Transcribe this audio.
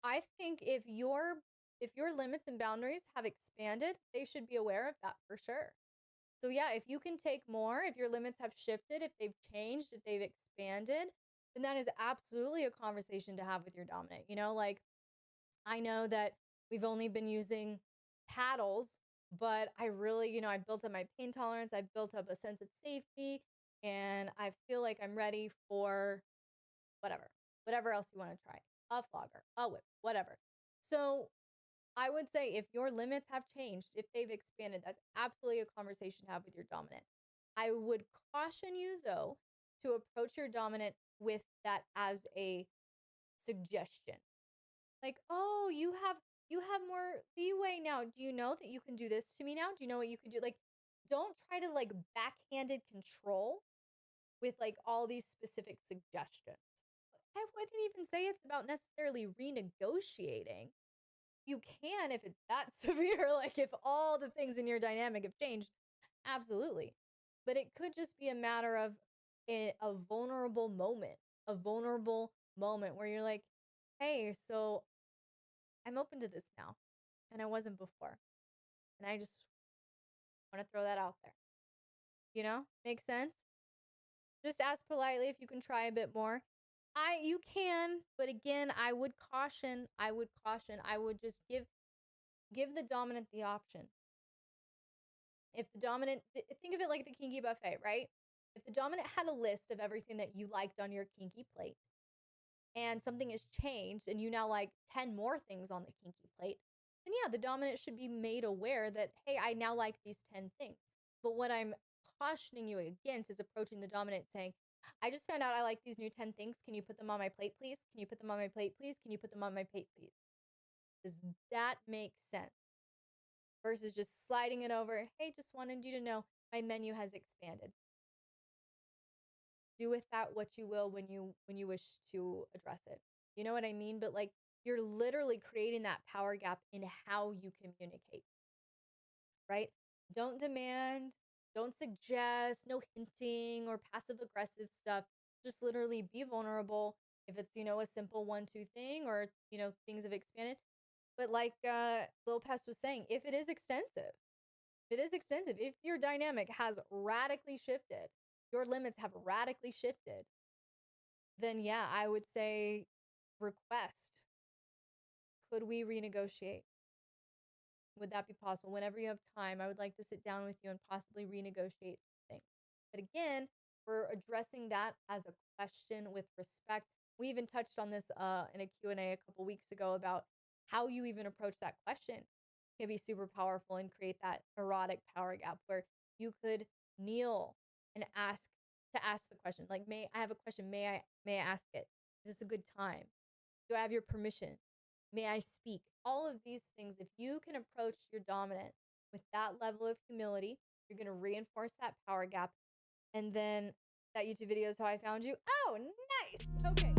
I think if your limits and boundaries have expanded, they should be aware of that for sure. So yeah, if you can take more, if your limits have shifted, if they've changed, if they've expanded, then that is absolutely a conversation to have with your dominant. Like I know that we've only been using paddles, but I really, I built up my pain tolerance, I've built up a sense of safety, and I feel like I'm ready for whatever else you want to try. A flogger, a whip, whatever. So I would say if your limits have changed, if they've expanded, that's absolutely a conversation to have with your dominant. I would caution you though to approach your dominant with that as a suggestion. Like, "Oh, you have more leeway now. Do you know that you can do this to me now? Do you know what you can do?" Like, don't try to like backhanded control with like all these specific suggestions. I wouldn't even say it's about necessarily renegotiating. You can if it's that severe, like if all the things in your dynamic have changed, absolutely. But it could just be a matter of a vulnerable moment where you're like, hey, so I'm open to this now, and I wasn't before. And I just want to throw that out there. Make sense? Just ask politely if you can try a bit more. You can, but again, I would just give the dominant the option. If the dominant think of it like the kinky buffet, right? If the dominant had a list of everything that you liked on your kinky plate and something has changed and you now like 10 more things on the kinky plate, then yeah, the dominant should be made aware that, hey, I now like these 10 things. But what I'm cautioning you against is approaching the dominant saying, I just found out I like these new 10 things. Can you put them on my plate, please? Can you put them on my plate, please? Can you put them on my plate, please? Does that make sense? Versus just sliding it over. Hey, just wanted you to know my menu has expanded. Do with that what you will when you wish to address it. You know what I mean? But like you're literally creating that power gap in how you communicate. Right? Don't demand, don't suggest, no hinting or passive aggressive stuff. Just literally be vulnerable. If it's, a simple 1-2 thing or, things have expanded. But like Lil Pest was saying, if it is extensive, if your dynamic has radically shifted, your limits have radically shifted, then yeah, I would say request. Could we renegotiate? Would that be possible? Whenever you have time, I would like to sit down with you and possibly renegotiate things. But again, we're addressing that as a question with respect. We even touched on this in a Q&A a couple weeks ago about how you even approach that question can be super powerful and create that erotic power gap where you could kneel and ask the question. Like, I have a question. May I ask it? Is this a good time? Do I have your permission? May I speak? All of these things, if you can approach your dominant with that level of humility, you're going to reinforce that power gap. And then that YouTube video is how I found you. Oh, nice. Okay.